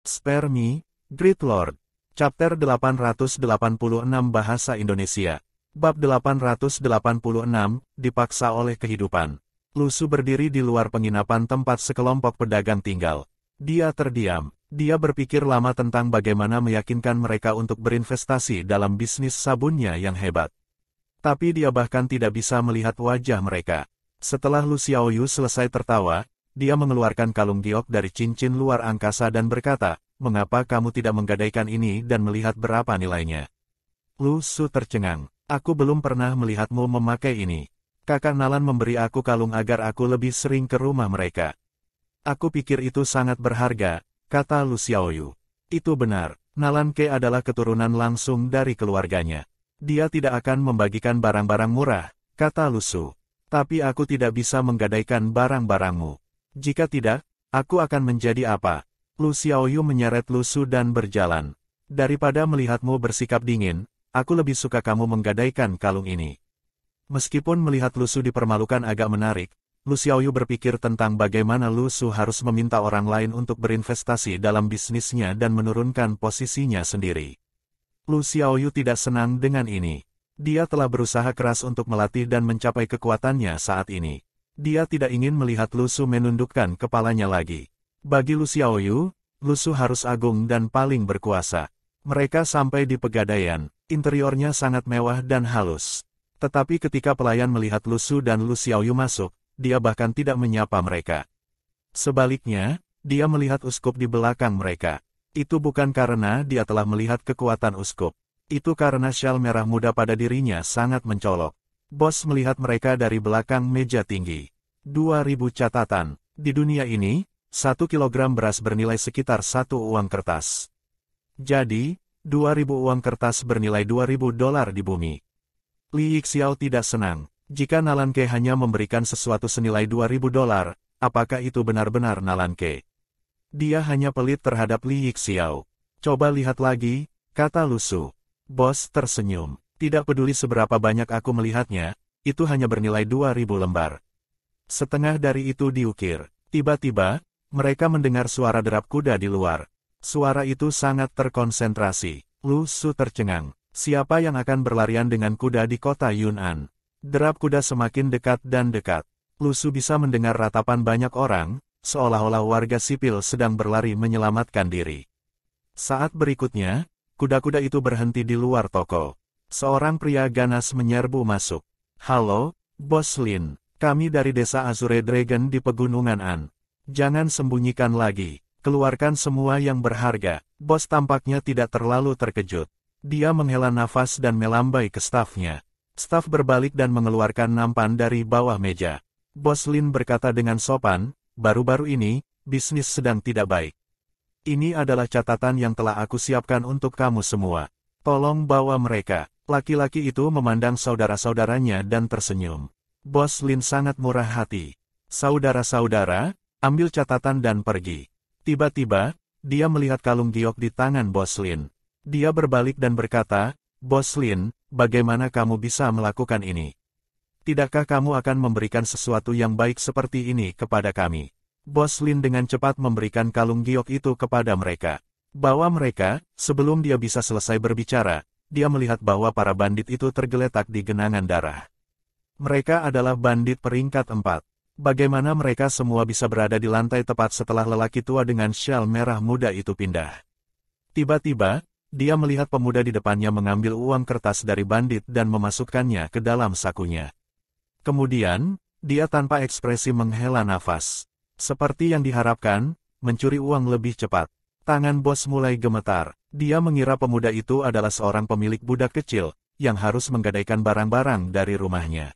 Spare me, Great Lord. Chapter 886 Bahasa Indonesia. Bab 886, dipaksa oleh kehidupan. Lu Su berdiri di luar penginapan tempat sekelompok pedagang tinggal. Dia terdiam. Dia berpikir lama tentang bagaimana meyakinkan mereka untuk berinvestasi dalam bisnis sabunnya yang hebat. Tapi dia bahkan tidak bisa melihat wajah mereka. Setelah Lu Xiaoyu selesai tertawa, dia mengeluarkan kalung giok dari cincin luar angkasa dan berkata, "Mengapa kamu tidak menggadaikan ini dan melihat berapa nilainya?" Lu Su tercengang. "Aku belum pernah melihatmu memakai ini. Kakak Nalan memberi aku kalung agar aku lebih sering ke rumah mereka." "Aku pikir itu sangat berharga," kata Lu Xiaoyu. "Itu benar, Nalan Ke adalah keturunan langsung dari keluarganya. Dia tidak akan membagikan barang-barang murah," kata Lu Su. "Tapi aku tidak bisa menggadaikan barang-barangmu. Jika tidak, aku akan menjadi apa?" Lu Xiaoyu menyeret Lu Su dan berjalan. "Daripada melihatmu bersikap dingin, aku lebih suka kamu menggadaikan kalung ini." Meskipun melihat Lu Su dipermalukan agak menarik, Lu Xiaoyu berpikir tentang bagaimana Lu Su harus meminta orang lain untuk berinvestasi dalam bisnisnya dan menurunkan posisinya sendiri. Lu Xiaoyu tidak senang dengan ini. Dia telah berusaha keras untuk melatih dan mencapai kekuatannya saat ini. Dia tidak ingin melihat Lu Su menundukkan kepalanya lagi. Bagi Lu Xiaoyu, Lu Su harus agung dan paling berkuasa. Mereka sampai di pegadaian, interiornya sangat mewah dan halus. Tetapi ketika pelayan melihat Lu Su dan Lu Xiaoyu masuk, dia bahkan tidak menyapa mereka. Sebaliknya, dia melihat uskup di belakang mereka. Itu bukan karena dia telah melihat kekuatan uskup. Itu karena syal merah muda pada dirinya sangat mencolok. Bos melihat mereka dari belakang meja tinggi. 2.000 catatan. Di dunia ini, 1 kilogram beras bernilai sekitar 1 uang kertas. Jadi, 2.000 uang kertas bernilai 2.000 dolar di bumi. Li Yixiao tidak senang. Jika Nalan Ke hanya memberikan sesuatu senilai 2.000 dolar, apakah itu benar-benar Nalan Ke? Dia hanya pelit terhadap Li Yixiao. "Coba lihat lagi," kata Lu Su. Bos tersenyum. "Tidak peduli seberapa banyak aku melihatnya, itu hanya bernilai 2.000 lembar." Setengah dari itu diukir. Tiba-tiba, mereka mendengar suara derap kuda di luar. Suara itu sangat terkonsentrasi. Lu Su tercengang. Siapa yang akan berlarian dengan kuda di kota Yun'an? Derap kuda semakin dekat dan dekat. Lu Su bisa mendengar ratapan banyak orang, seolah-olah warga sipil sedang berlari menyelamatkan diri. Saat berikutnya, kuda-kuda itu berhenti di luar toko. Seorang pria ganas menyerbu masuk. "Halo, Bos Lin. Kami dari desa Azure Dragon di Pegunungan An. Jangan sembunyikan lagi. Keluarkan semua yang berharga." Bos tampaknya tidak terlalu terkejut. Dia menghela nafas dan melambai ke stafnya. Staf berbalik dan mengeluarkan nampan dari bawah meja. Bos Lin berkata dengan sopan, "Baru-baru ini, bisnis sedang tidak baik. Ini adalah catatan yang telah aku siapkan untuk kamu semua. Tolong bawa mereka." Laki-laki itu memandang saudara-saudaranya dan tersenyum. Bos Lin sangat murah hati. "Saudara-saudara, ambil catatan dan pergi." Tiba-tiba, dia melihat kalung giok di tangan Bos Lin. Dia berbalik dan berkata, "Bos Lin, bagaimana kamu bisa melakukan ini? Tidakkah kamu akan memberikan sesuatu yang baik seperti ini kepada kami?" Bos Lin dengan cepat memberikan kalung giok itu kepada mereka. Bawa mereka, sebelum dia bisa selesai berbicara, dia melihat bahwa para bandit itu tergeletak di genangan darah. Mereka adalah bandit peringkat 4. Bagaimana mereka semua bisa berada di lantai tepat setelah lelaki tua dengan syal merah muda itu pindah? Tiba-tiba, dia melihat pemuda di depannya mengambil uang kertas dari bandit dan memasukkannya ke dalam sakunya. Kemudian, dia tanpa ekspresi menghela nafas. Seperti yang diharapkan, mencuri uang lebih cepat. Tangan bos mulai gemetar. Dia mengira pemuda itu adalah seorang pemilik budak kecil, yang harus menggadaikan barang-barang dari rumahnya.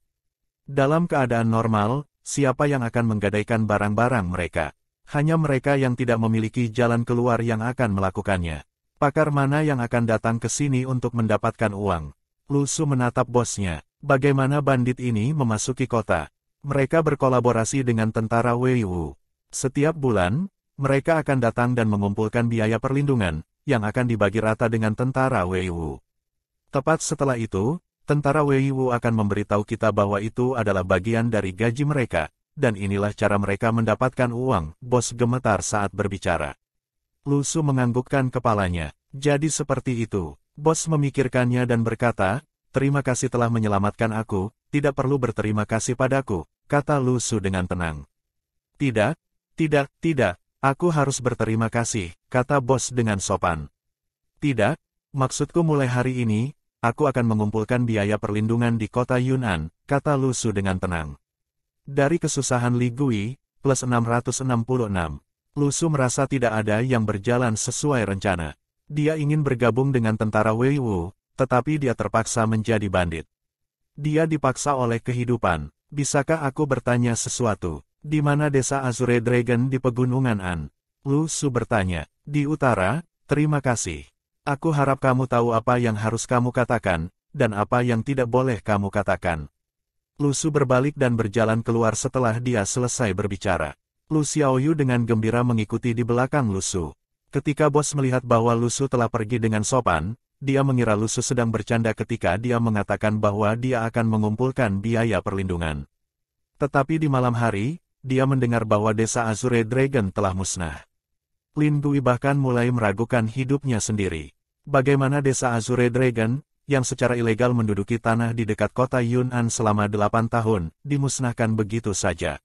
Dalam keadaan normal, siapa yang akan menggadaikan barang-barang mereka? Hanya mereka yang tidak memiliki jalan keluar yang akan melakukannya. Pakar mana yang akan datang ke sini untuk mendapatkan uang? Lu Su menatap bosnya. Bagaimana bandit ini memasuki kota? Mereka berkolaborasi dengan tentara Wei Wu. Setiap bulan, mereka akan datang dan mengumpulkan biaya perlindungan, yang akan dibagi rata dengan tentara Wei Wu. Tepat setelah itu, tentara Wei Wu akan memberitahu kita bahwa itu adalah bagian dari gaji mereka, dan inilah cara mereka mendapatkan uang. Bos gemetar saat berbicara. Lu Su menganggukkan kepalanya. Jadi seperti itu. Bos memikirkannya dan berkata, terima kasih telah menyelamatkan aku, tidak perlu berterima kasih padaku, kata Lu Su dengan tenang. Tidak, tidak, aku harus berterima kasih, kata bos dengan sopan. Tidak, maksudku mulai hari ini, aku akan mengumpulkan biaya perlindungan di kota Yunnan, kata Lu Su dengan tenang. Dari kesusahan Li Gui, plus 666. Lu Su merasa tidak ada yang berjalan sesuai rencana. Dia ingin bergabung dengan tentara Wei Wu, tetapi dia terpaksa menjadi bandit. Dia dipaksa oleh kehidupan. Bisakah aku bertanya sesuatu? Di mana desa Azure Dragon di pegunungan An? Lu Su bertanya. Di utara, terima kasih. Aku harap kamu tahu apa yang harus kamu katakan, dan apa yang tidak boleh kamu katakan. Lu Su berbalik dan berjalan keluar setelah dia selesai berbicara. Lu Xiaoyu dengan gembira mengikuti di belakang Lu Su. Ketika bos melihat bahwa Lu Su telah pergi dengan sopan, dia mengira Lu Su sedang bercanda ketika dia mengatakan bahwa dia akan mengumpulkan biaya perlindungan. Tetapi di malam hari, dia mendengar bahwa desa Azure Dragon telah musnah. Lin Gui bahkan mulai meragukan hidupnya sendiri. Bagaimana desa Azure Dragon, yang secara ilegal menduduki tanah di dekat kota Yunnan selama 8 tahun, dimusnahkan begitu saja.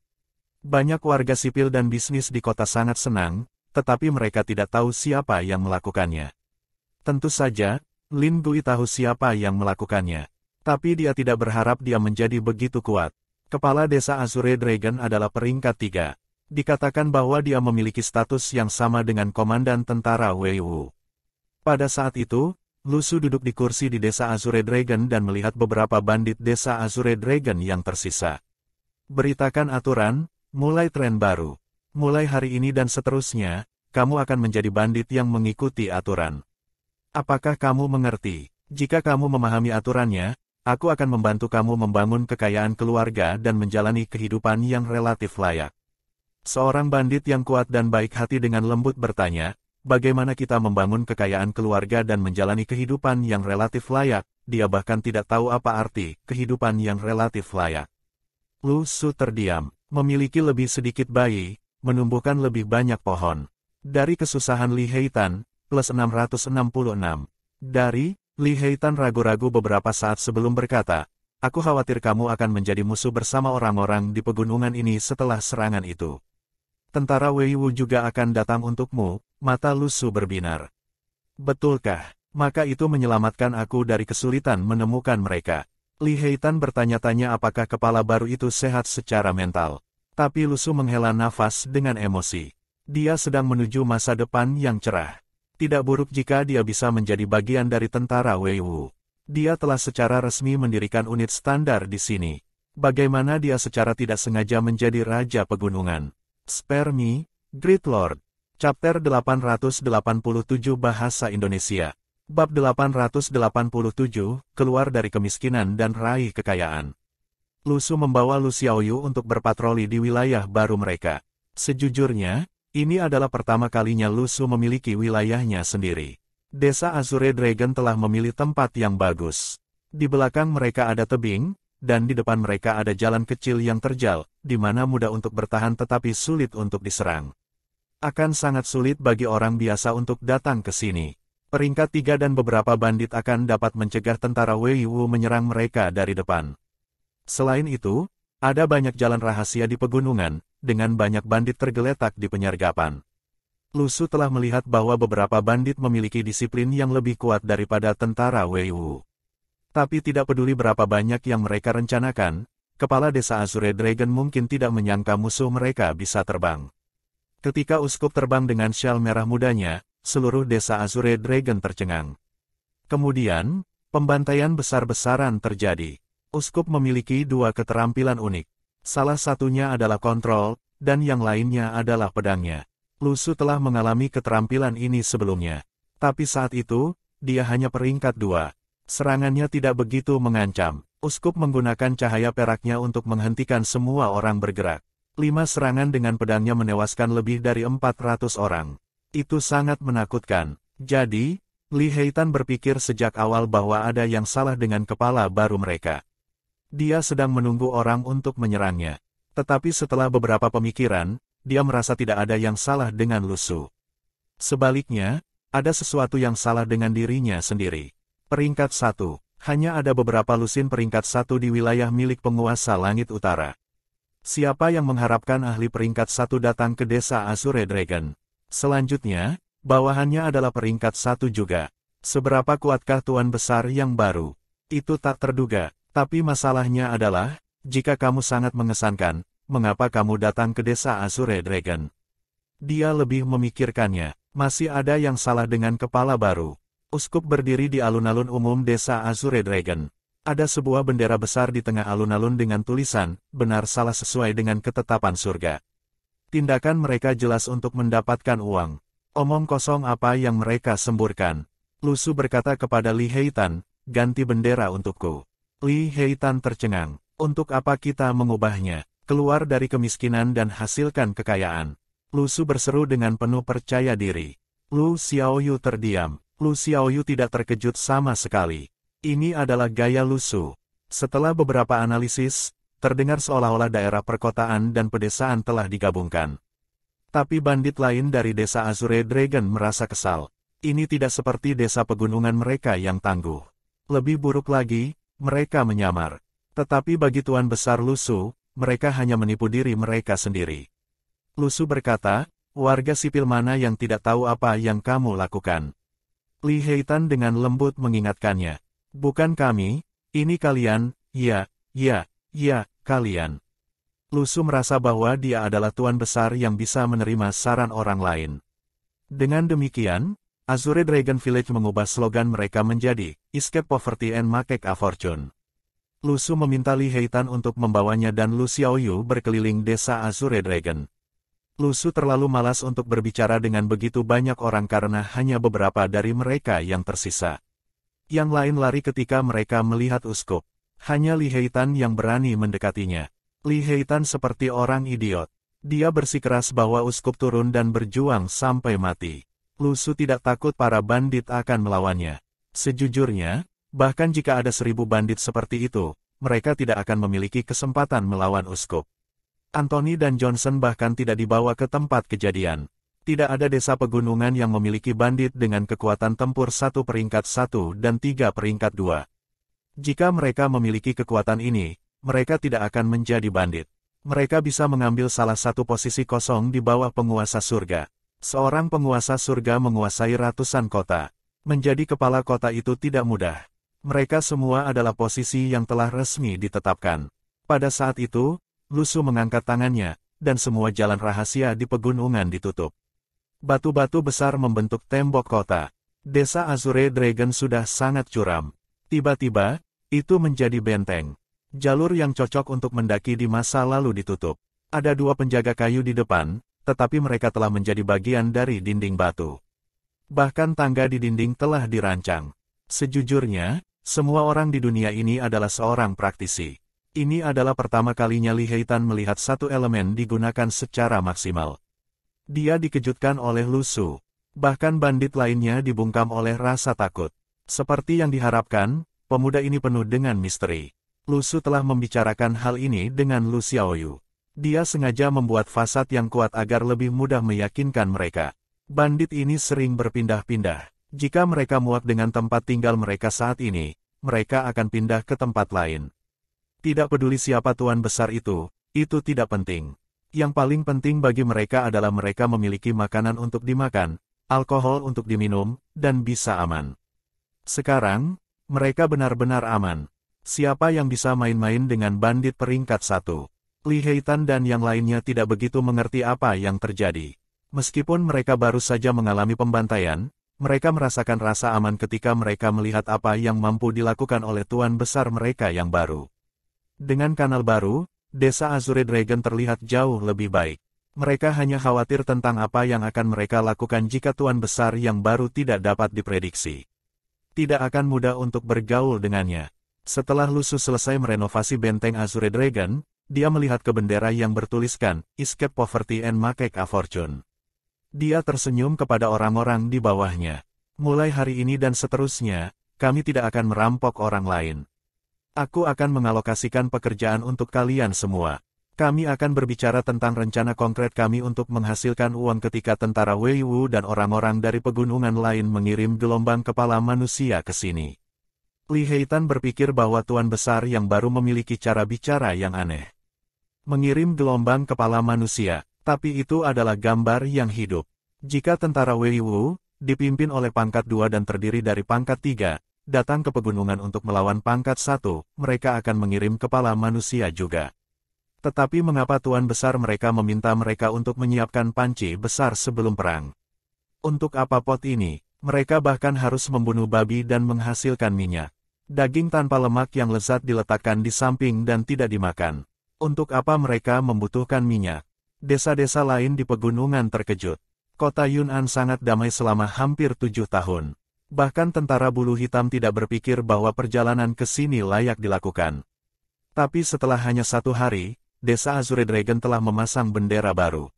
Banyak warga sipil dan bisnis di kota sangat senang, tetapi mereka tidak tahu siapa yang melakukannya. Tentu saja, Lin Gui tahu siapa yang melakukannya. Tapi dia tidak berharap dia menjadi begitu kuat. Kepala desa Azure Dragon adalah peringkat 3. Dikatakan bahwa dia memiliki status yang sama dengan komandan tentara Wei Wu. Pada saat itu, Lu Su duduk di kursi di desa Azure Dragon dan melihat beberapa bandit desa Azure Dragon yang tersisa. Beritakan aturan, mulai tren baru. Mulai hari ini dan seterusnya, kamu akan menjadi bandit yang mengikuti aturan. Apakah kamu mengerti? Jika kamu memahami aturannya, aku akan membantu kamu membangun kekayaan keluarga dan menjalani kehidupan yang relatif layak. Seorang bandit yang kuat dan baik hati dengan lembut bertanya, bagaimana kita membangun kekayaan keluarga dan menjalani kehidupan yang relatif layak? Dia bahkan tidak tahu apa arti kehidupan yang relatif layak. Lu Su terdiam, memiliki lebih sedikit bayi, menumbuhkan lebih banyak pohon. Dari kesusahan Li Heitan, plus 666. Dari, Li Heitan ragu-ragu beberapa saat sebelum berkata, aku khawatir kamu akan menjadi musuh bersama orang-orang di pegunungan ini setelah serangan itu. Tentara Wei Wu juga akan datang untukmu, mata Lu Su berbinar. Betulkah? Maka itu menyelamatkan aku dari kesulitan menemukan mereka. Li Heitan bertanya-tanya apakah kepala baru itu sehat secara mental. Tapi Lu Su menghela nafas dengan emosi. Dia sedang menuju masa depan yang cerah. Tidak buruk jika dia bisa menjadi bagian dari tentara Wei Wu. Dia telah secara resmi mendirikan unit standar di sini. Bagaimana dia secara tidak sengaja menjadi raja pegunungan? Spare me, Great Lord. Chapter 887 Bahasa Indonesia. Bab 887, Keluar dari Kemiskinan dan Raih Kekayaan. Lu Su membawa Lu Xiaoyu untuk berpatroli di wilayah baru mereka. Sejujurnya, ini adalah pertama kalinya Lu Su memiliki wilayahnya sendiri. Desa Azure Dragon telah memilih tempat yang bagus. Di belakang mereka ada tebing, dan di depan mereka ada jalan kecil yang terjal, di mana mudah untuk bertahan tetapi sulit untuk diserang. Akan sangat sulit bagi orang biasa untuk datang ke sini. Peringkat 3 dan beberapa bandit akan dapat mencegah tentara Wei Wu menyerang mereka dari depan. Selain itu, ada banyak jalan rahasia di pegunungan, dengan banyak bandit tergeletak di penyergapan. Lu Su telah melihat bahwa beberapa bandit memiliki disiplin yang lebih kuat daripada tentara Wei Wu. Tapi tidak peduli berapa banyak yang mereka rencanakan, kepala desa Azure Dragon mungkin tidak menyangka musuh mereka bisa terbang. Ketika uskup terbang dengan syal merah mudanya, seluruh desa Azure Dragon tercengang. Kemudian, pembantaian besar-besaran terjadi. Uskup memiliki dua keterampilan unik. Salah satunya adalah kontrol, dan yang lainnya adalah pedangnya. Lu Su telah mengalami keterampilan ini sebelumnya. Tapi saat itu, dia hanya peringkat 2. Serangannya tidak begitu mengancam. Uskup menggunakan cahaya peraknya untuk menghentikan semua orang bergerak. 5 serangan dengan pedangnya menewaskan lebih dari 400 orang. Itu sangat menakutkan. Jadi, Li Heitan berpikir sejak awal bahwa ada yang salah dengan kepala baru mereka. Dia sedang menunggu orang untuk menyerangnya. Tetapi setelah beberapa pemikiran, dia merasa tidak ada yang salah dengan Lu Su. Sebaliknya, ada sesuatu yang salah dengan dirinya sendiri. Peringkat 1. Hanya ada beberapa lusin peringkat 1 di wilayah milik penguasa langit utara. Siapa yang mengharapkan ahli peringkat 1 datang ke desa Azure Dragon? Selanjutnya, bawahannya adalah peringkat 1 juga. Seberapa kuatkah Tuan Besar yang baru? Itu tak terduga, tapi masalahnya adalah, jika kamu sangat mengesankan, mengapa kamu datang ke desa Azure Dragon? Dia lebih memikirkannya, masih ada yang salah dengan kepala baru. Uskup berdiri di alun-alun umum desa Azure Dragon. Ada sebuah bendera besar di tengah alun-alun dengan tulisan, benar salah sesuai dengan ketetapan surga. Tindakan mereka jelas untuk mendapatkan uang. Omong kosong apa yang mereka semburkan. Lusu berkata kepada Li Heitan, ganti bendera untukku. Li Heitan tercengang, untuk apa kita mengubahnya? Keluar dari kemiskinan dan hasilkan kekayaan. Lusu berseru dengan penuh percaya diri. Lu Xiaoyu terdiam. Lu Xiaoyu tidak terkejut sama sekali. Ini adalah gaya Lusu. Setelah beberapa analisis, terdengar seolah-olah daerah perkotaan dan pedesaan telah digabungkan. Tapi bandit lain dari desa Azure Dragon merasa kesal. Ini tidak seperti desa pegunungan mereka yang tangguh. Lebih buruk lagi, mereka menyamar. Tetapi bagi Tuan Besar Lusu, mereka hanya menipu diri mereka sendiri. Lusu berkata, warga sipil mana yang tidak tahu apa yang kamu lakukan? Li Heitan dengan lembut mengingatkannya. Bukan kami, ini kalian, ya, kalian. Lusu merasa bahwa dia adalah Tuan Besar yang bisa menerima saran orang lain. Dengan demikian, Azure Dragon Village mengubah slogan mereka menjadi, Escape Poverty and Make a Fortune. Lusu meminta Li Heitan untuk membawanya dan Lu Xiaoyu berkeliling desa Azure Dragon. Lusu terlalu malas untuk berbicara dengan begitu banyak orang karena hanya beberapa dari mereka yang tersisa. Yang lain lari ketika mereka melihat uskup. Hanya Li Heitan yang berani mendekatinya. Li Heitan seperti orang idiot. Dia bersikeras bahwa uskup turun dan berjuang sampai mati. Lusu tidak takut para bandit akan melawannya. Sejujurnya, bahkan jika ada 1000 bandit seperti itu, mereka tidak akan memiliki kesempatan melawan uskup. Anthony dan Johnson bahkan tidak dibawa ke tempat kejadian. Tidak ada desa pegunungan yang memiliki bandit dengan kekuatan tempur 1 peringkat 1 dan 3 peringkat 2. Jika mereka memiliki kekuatan ini, mereka tidak akan menjadi bandit. Mereka bisa mengambil salah satu posisi kosong di bawah penguasa surga. Seorang penguasa surga menguasai ratusan kota. Menjadi kepala kota itu tidak mudah. Mereka semua adalah posisi yang telah resmi ditetapkan. Pada saat itu, Lusu mengangkat tangannya, dan semua jalan rahasia di pegunungan ditutup. Batu-batu besar membentuk tembok kota. Desa Azure Dragon sudah sangat curam. Tiba-tiba, itu menjadi benteng. Jalur yang cocok untuk mendaki di masa lalu ditutup. Ada 2 penjaga kayu di depan, tetapi mereka telah menjadi bagian dari dinding batu. Bahkan tangga di dinding telah dirancang. Sejujurnya, semua orang di dunia ini adalah seorang praktisi. Ini adalah pertama kalinya Li Heitan melihat satu elemen digunakan secara maksimal. Dia dikejutkan oleh Lusu. Bahkan bandit lainnya dibungkam oleh rasa takut. Seperti yang diharapkan, pemuda ini penuh dengan misteri. Lusu telah membicarakan hal ini dengan Lu Xiaoyu. Dia sengaja membuat fasad yang kuat agar lebih mudah meyakinkan mereka. Bandit ini sering berpindah-pindah. Jika mereka muak dengan tempat tinggal mereka saat ini, mereka akan pindah ke tempat lain. Tidak peduli siapa Tuan Besar itu tidak penting. Yang paling penting bagi mereka adalah mereka memiliki makanan untuk dimakan, alkohol untuk diminum, dan bisa aman. Sekarang, mereka benar-benar aman. Siapa yang bisa main-main dengan bandit peringkat 1? Li Heitan dan yang lainnya tidak begitu mengerti apa yang terjadi. Meskipun mereka baru saja mengalami pembantaian, mereka merasakan rasa aman ketika mereka melihat apa yang mampu dilakukan oleh Tuan Besar mereka yang baru. Dengan kanal baru, desa Azure Dragon terlihat jauh lebih baik. Mereka hanya khawatir tentang apa yang akan mereka lakukan jika Tuan Besar yang baru tidak dapat diprediksi. Tidak akan mudah untuk bergaul dengannya. Setelah Lusu selesai merenovasi benteng Azure Dragon, dia melihat ke bendera yang bertuliskan, Escape Poverty and Make a Fortune. Dia tersenyum kepada orang-orang di bawahnya. Mulai hari ini dan seterusnya, kami tidak akan merampok orang lain. Aku akan mengalokasikan pekerjaan untuk kalian semua. Kami akan berbicara tentang rencana konkret kami untuk menghasilkan uang ketika tentara Wei Wu dan orang-orang dari pegunungan lain mengirim gelombang kepala manusia ke sini. Li Heitan berpikir bahwa Tuan Besar yang baru memiliki cara bicara yang aneh. Mengirim gelombang kepala manusia, tapi itu adalah gambar yang hidup. Jika tentara Wei Wu, dipimpin oleh pangkat 2 dan terdiri dari pangkat 3, datang ke pegunungan untuk melawan pangkat 1, mereka akan mengirim kepala manusia juga. Tetapi mengapa Tuan Besar mereka meminta mereka untuk menyiapkan panci besar sebelum perang? Untuk apa pot ini? Mereka bahkan harus membunuh babi dan menghasilkan minyak. Daging tanpa lemak yang lezat diletakkan di samping dan tidak dimakan. Untuk apa mereka membutuhkan minyak? Desa-desa lain di pegunungan terkejut. Kota Yun'an sangat damai selama hampir 7 tahun. Bahkan tentara bulu hitam tidak berpikir bahwa perjalanan ke sini layak dilakukan. Tapi setelah hanya 1 hari, Desa Azure Dragon telah memasang bendera baru.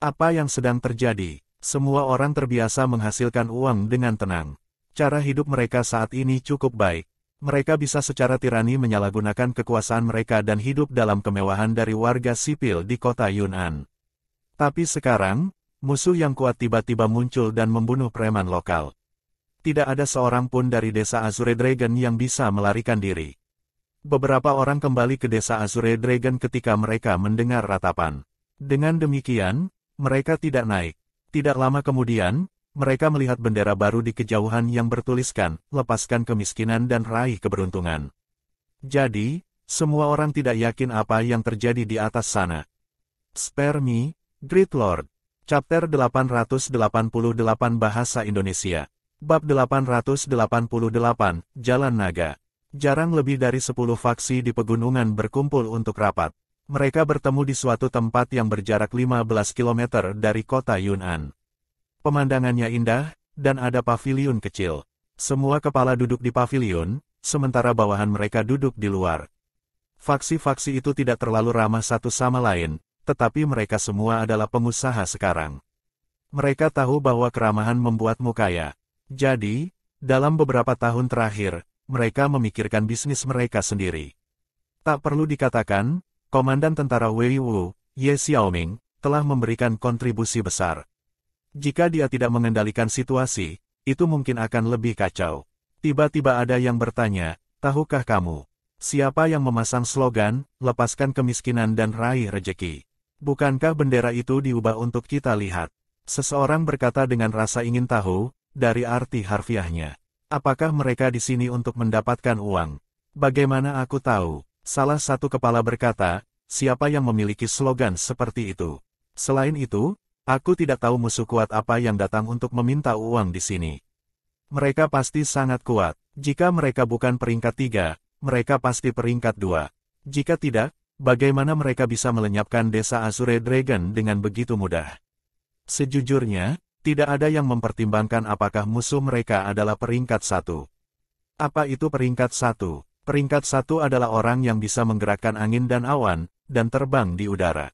Apa yang sedang terjadi? Semua orang terbiasa menghasilkan uang dengan tenang. Cara hidup mereka saat ini cukup baik. Mereka bisa secara tirani menyalahgunakan kekuasaan mereka dan hidup dalam kemewahan dari warga sipil di kota Yun'an. Tapi sekarang, musuh yang kuat tiba-tiba muncul dan membunuh preman lokal. Tidak ada seorang pun dari Desa Azure Dragon yang bisa melarikan diri. Beberapa orang kembali ke Desa Azure Dragon ketika mereka mendengar ratapan. Dengan demikian, mereka tidak naik. Tidak lama kemudian, mereka melihat bendera baru di kejauhan yang bertuliskan, lepaskan kemiskinan dan raih keberuntungan. Jadi, semua orang tidak yakin apa yang terjadi di atas sana. Spare me, Great Lord. Chapter 888 Bahasa Indonesia. Bab 888, Jalan Naga. Jarang lebih dari 10 faksi di pegunungan berkumpul untuk rapat. Mereka bertemu di suatu tempat yang berjarak 15 km dari kota Yun'an. Pemandangannya indah, dan ada paviliun kecil. Semua kepala duduk di paviliun, sementara bawahan mereka duduk di luar. Faksi-faksi itu tidak terlalu ramah satu sama lain, tetapi mereka semua adalah pengusaha sekarang. Mereka tahu bahwa keramahan membuatmu kaya. Jadi, dalam beberapa tahun terakhir, mereka memikirkan bisnis mereka sendiri. Tak perlu dikatakan, Komandan Tentara Wei Wu, Ye Xiaoming, telah memberikan kontribusi besar. Jika dia tidak mengendalikan situasi, itu mungkin akan lebih kacau. Tiba-tiba ada yang bertanya, tahukah kamu, siapa yang memasang slogan, lepaskan kemiskinan dan raih rejeki? Bukankah bendera itu diubah untuk kita lihat? Seseorang berkata dengan rasa ingin tahu, dari arti harfiahnya. Apakah mereka di sini untuk mendapatkan uang? Bagaimana aku tahu? Salah satu kepala berkata, siapa yang memiliki slogan seperti itu? Selain itu, aku tidak tahu musuh kuat apa yang datang untuk meminta uang di sini. Mereka pasti sangat kuat. Jika mereka bukan peringkat 3, mereka pasti peringkat 2. Jika tidak, bagaimana mereka bisa melenyapkan Desa Azure Dragon dengan begitu mudah? Sejujurnya, tidak ada yang mempertimbangkan apakah musuh mereka adalah peringkat 1. Apa itu peringkat 1? Peringkat 1 adalah orang yang bisa menggerakkan angin dan awan, dan terbang di udara.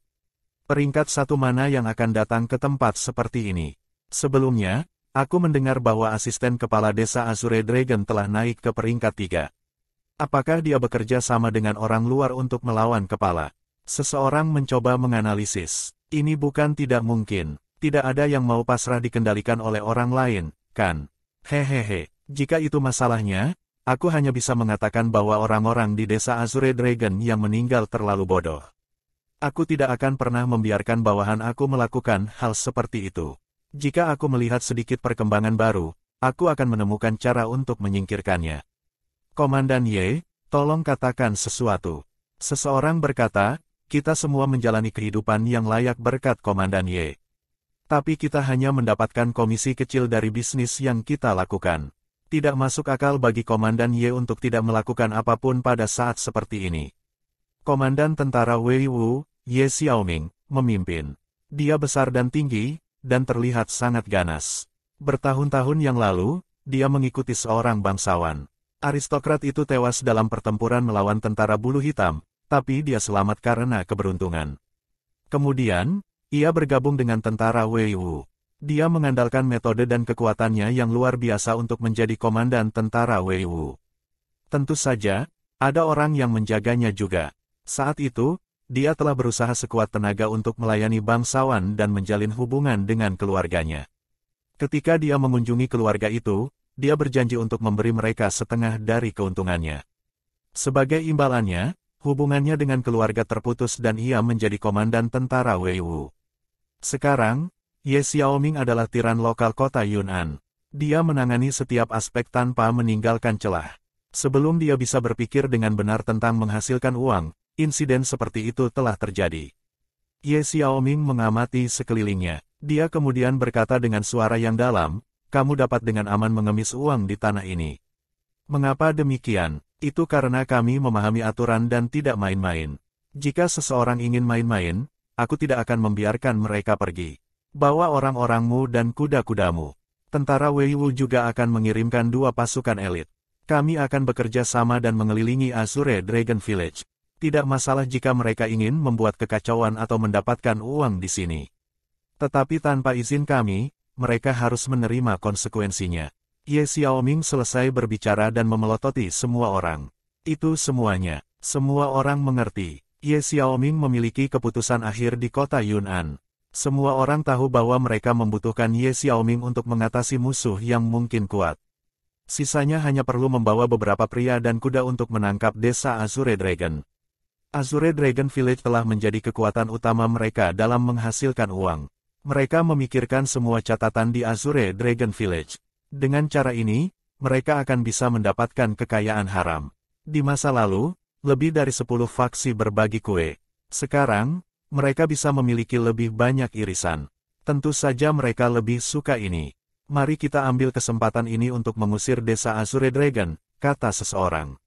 Peringkat 1 mana yang akan datang ke tempat seperti ini? Sebelumnya, aku mendengar bahwa asisten kepala Desa Azure Dragon telah naik ke peringkat 3. Apakah dia bekerja sama dengan orang luar untuk melawan kepala? Seseorang mencoba menganalisis. Ini bukan tidak mungkin. Tidak ada yang mau pasrah dikendalikan oleh orang lain, kan? Hehehe, jika itu masalahnya, aku hanya bisa mengatakan bahwa orang-orang di Desa Azure Dragon yang meninggal terlalu bodoh. Aku tidak akan pernah membiarkan bawahan aku melakukan hal seperti itu. Jika aku melihat sedikit perkembangan baru, aku akan menemukan cara untuk menyingkirkannya. Komandan Ye, tolong katakan sesuatu. Seseorang berkata, kita semua menjalani kehidupan yang layak berkat Komandan Ye. Tapi kita hanya mendapatkan komisi kecil dari bisnis yang kita lakukan. Tidak masuk akal bagi Komandan Ye untuk tidak melakukan apapun pada saat seperti ini. Komandan Tentara Wei Wu, Ye Xiaoming, memimpin. Dia besar dan tinggi, dan terlihat sangat ganas. Bertahun-tahun yang lalu, dia mengikuti seorang bangsawan. Aristokrat itu tewas dalam pertempuran melawan tentara bulu hitam, tapi dia selamat karena keberuntungan. Kemudian, ia bergabung dengan tentara Wei Wu. Dia mengandalkan metode dan kekuatannya yang luar biasa untuk menjadi komandan tentara Wei Wu. Tentu saja, ada orang yang menjaganya juga. Saat itu, dia telah berusaha sekuat tenaga untuk melayani bangsawan dan menjalin hubungan dengan keluarganya. Ketika dia mengunjungi keluarga itu, dia berjanji untuk memberi mereka setengah dari keuntungannya. Sebagai imbalannya, hubungannya dengan keluarga terputus dan ia menjadi komandan tentara Wei Wu. Sekarang, Ye Xiaoming adalah tiran lokal kota Yun'an. Dia menangani setiap aspek tanpa meninggalkan celah. Sebelum dia bisa berpikir dengan benar tentang menghasilkan uang, insiden seperti itu telah terjadi. Ye Xiaoming mengamati sekelilingnya. Dia kemudian berkata dengan suara yang dalam, "Kamu dapat dengan aman mengemis uang di tanah ini." Mengapa demikian? Itu karena kami memahami aturan dan tidak main-main. Jika seseorang ingin main-main, aku tidak akan membiarkan mereka pergi. Bawa orang-orangmu dan kuda-kudamu. Tentara Wei Wu juga akan mengirimkan 2 pasukan elit. Kami akan bekerja sama dan mengelilingi Azure Dragon Village. Tidak masalah jika mereka ingin membuat kekacauan atau mendapatkan uang di sini. Tetapi tanpa izin kami, mereka harus menerima konsekuensinya. Ye Xiaoming selesai berbicara dan memelototi semua orang. Itu semuanya. Semua orang mengerti. Ye Xiaoming memiliki keputusan akhir di kota Yun'an. Semua orang tahu bahwa mereka membutuhkan Ye Xiaoming untuk mengatasi musuh yang mungkin kuat. Sisanya hanya perlu membawa beberapa pria dan kuda untuk menangkap desa Azure Dragon. Azure Dragon Village telah menjadi kekuatan utama mereka dalam menghasilkan uang. Mereka memikirkan semua catatan di Azure Dragon Village. Dengan cara ini, mereka akan bisa mendapatkan kekayaan haram. Di masa lalu, lebih dari 10 faksi berbagi kue. Sekarang, mereka bisa memiliki lebih banyak irisan. Tentu saja mereka lebih suka ini. Mari kita ambil kesempatan ini untuk mengusir desa Azure Dragon, kata seseorang.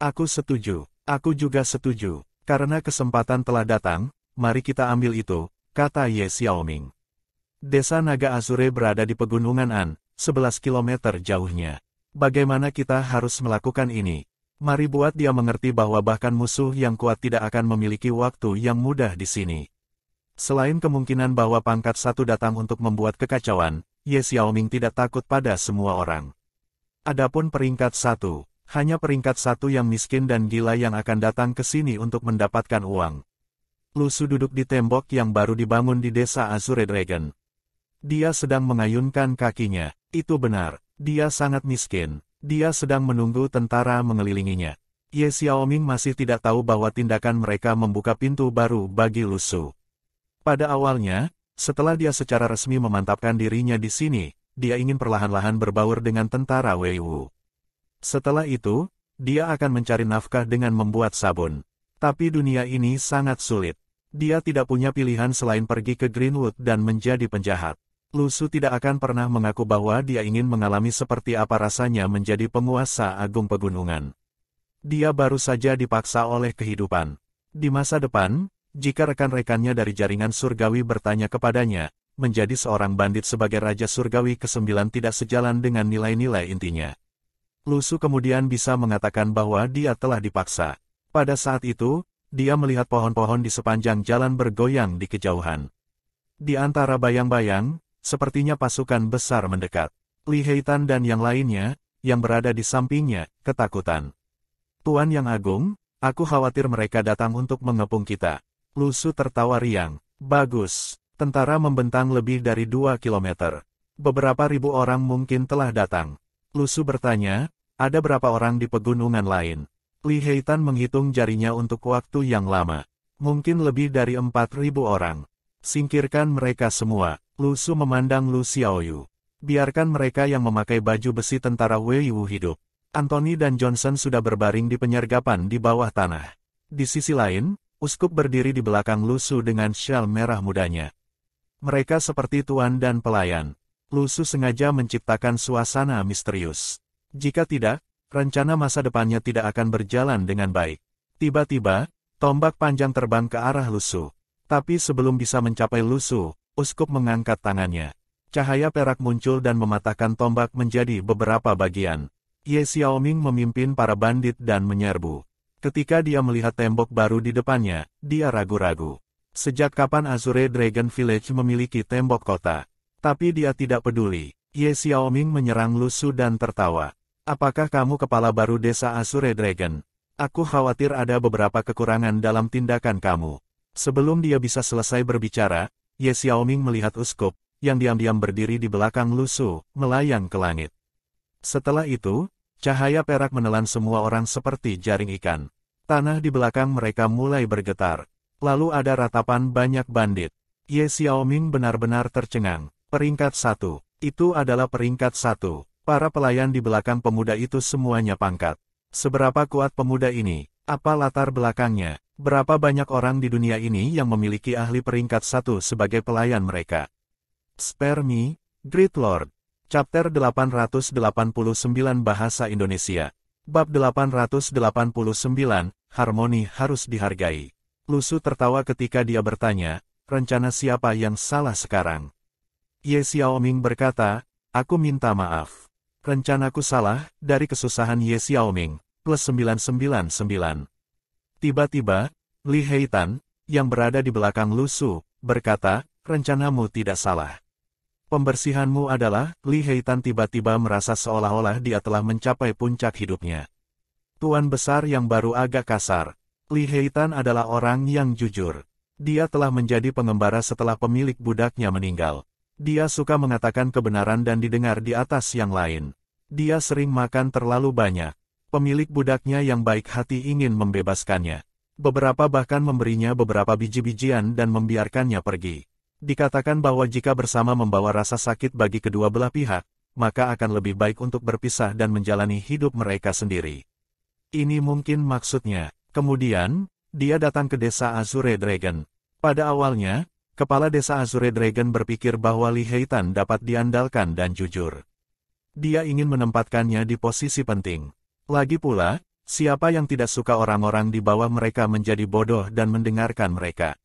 Aku setuju. Aku juga setuju. Karena kesempatan telah datang, mari kita ambil itu, kata Ye Xiaoming. Desa Naga Azure berada di pegunungan An, 11 km jauhnya. Bagaimana kita harus melakukan ini? Mari buat dia mengerti bahwa bahkan musuh yang kuat tidak akan memiliki waktu yang mudah di sini. Selain kemungkinan bahwa pangkat 1 datang untuk membuat kekacauan, Ye Xiaoming tidak takut pada semua orang. Adapun peringkat 1, hanya peringkat 1 yang miskin dan gila yang akan datang ke sini untuk mendapatkan uang. Lu Su duduk di tembok yang baru dibangun di desa Azure Dragon. Dia sedang mengayunkan kakinya. Itu benar, dia sangat miskin. Dia sedang menunggu tentara mengelilinginya. Ye Xiaoming masih tidak tahu bahwa tindakan mereka membuka pintu baru bagi Lu Su. Pada awalnya, setelah dia secara resmi memantapkan dirinya di sini, dia ingin perlahan-lahan berbaur dengan tentara Wei Wu. Setelah itu, dia akan mencari nafkah dengan membuat sabun. Tapi dunia ini sangat sulit. Dia tidak punya pilihan selain pergi ke Greenwood dan menjadi penjahat. Lu Su tidak akan pernah mengaku bahwa dia ingin mengalami seperti apa rasanya menjadi penguasa agung pegunungan. Dia baru saja dipaksa oleh kehidupan. Di masa depan, jika rekan-rekannya dari jaringan surgawi bertanya kepadanya, menjadi seorang bandit sebagai Raja Surgawi ke-9 tidak sejalan dengan nilai-nilai intinya. Lu Su kemudian bisa mengatakan bahwa dia telah dipaksa. Pada saat itu, dia melihat pohon-pohon di sepanjang jalan bergoyang di kejauhan. Di antara bayang-bayang, sepertinya pasukan besar mendekat. Li Heitan dan yang lainnya, yang berada di sampingnya, ketakutan. Tuan Yang Agung, aku khawatir mereka datang untuk mengepung kita. Lu Su tertawa riang. Bagus, tentara membentang lebih dari 2 kilometer. Beberapa ribu orang mungkin telah datang. Lu Su bertanya, ada berapa orang di pegunungan lain? Li Heitan menghitung jarinya untuk waktu yang lama. Mungkin lebih dari 4.000 orang. Singkirkan mereka semua. Lu Su memandang Lu Xiaoyu. Biarkan mereka yang memakai baju besi tentara Wei Wu hidup. Anthony dan Johnson sudah berbaring di penyergapan di bawah tanah. Di sisi lain, uskup berdiri di belakang Lu Su dengan syal merah mudanya. Mereka seperti tuan dan pelayan. Lu Su sengaja menciptakan suasana misterius. Jika tidak, rencana masa depannya tidak akan berjalan dengan baik. Tiba-tiba, tombak panjang terbang ke arah Lu Su. Tapi sebelum bisa mencapai Lu Su, uskup mengangkat tangannya. Cahaya perak muncul dan mematahkan tombak menjadi beberapa bagian. Ye Xiaoming memimpin para bandit dan menyerbu. Ketika dia melihat tembok baru di depannya, dia ragu-ragu. Sejak kapan Azure Dragon Village memiliki tembok kota? Tapi dia tidak peduli. Ye Xiaoming menyerang Lu Su dan tertawa. Apakah kamu kepala baru desa Azure Dragon? Aku khawatir ada beberapa kekurangan dalam tindakan kamu. Sebelum dia bisa selesai berbicara, Ye Xiaoming melihat uskup, yang diam-diam berdiri di belakang Lu Su, melayang ke langit. Setelah itu, cahaya perak menelan semua orang seperti jaring ikan. Tanah di belakang mereka mulai bergetar. Lalu ada ratapan banyak bandit. Ye Xiaoming benar-benar tercengang. Peringkat 1. Itu adalah peringkat 1. Para pelayan di belakang pemuda itu semuanya pangkat. Seberapa kuat pemuda ini? Apa latar belakangnya? Berapa banyak orang di dunia ini yang memiliki ahli peringkat 1 sebagai pelayan mereka? Spare me, Great Lord. Chapter 889 Bahasa Indonesia. Bab 889, Harmoni harus dihargai. Lu Su tertawa ketika dia bertanya, rencana siapa yang salah sekarang? Ye Xiaoming berkata, aku minta maaf. Rencanaku salah, dari kesusahan Ye Xiaoming, plus 999. Tiba-tiba, Li Heitan, yang berada di belakang Lu Su, berkata, rencanamu tidak salah. Pembersihanmu adalah, Li Heitan tiba-tiba merasa seolah-olah dia telah mencapai puncak hidupnya. Tuan besar yang baru agak kasar. Li Heitan adalah orang yang jujur. Dia telah menjadi pengembara setelah pemilik budaknya meninggal. Dia suka mengatakan kebenaran dan didengar di atas yang lain. Dia sering makan terlalu banyak. Pemilik budaknya yang baik hati ingin membebaskannya. Beberapa bahkan memberinya beberapa biji-bijian dan membiarkannya pergi. Dikatakan bahwa jika bersama membawa rasa sakit bagi kedua belah pihak, maka akan lebih baik untuk berpisah dan menjalani hidup mereka sendiri. Ini mungkin maksudnya. Kemudian, dia datang ke desa Azure Dragon. Pada awalnya, Kepala Desa Azure Dragon berpikir bahwa Li Heitan dapat diandalkan dan jujur. Dia ingin menempatkannya di posisi penting. Lagi pula, siapa yang tidak suka orang-orang di bawah mereka menjadi bodoh dan mendengarkan mereka.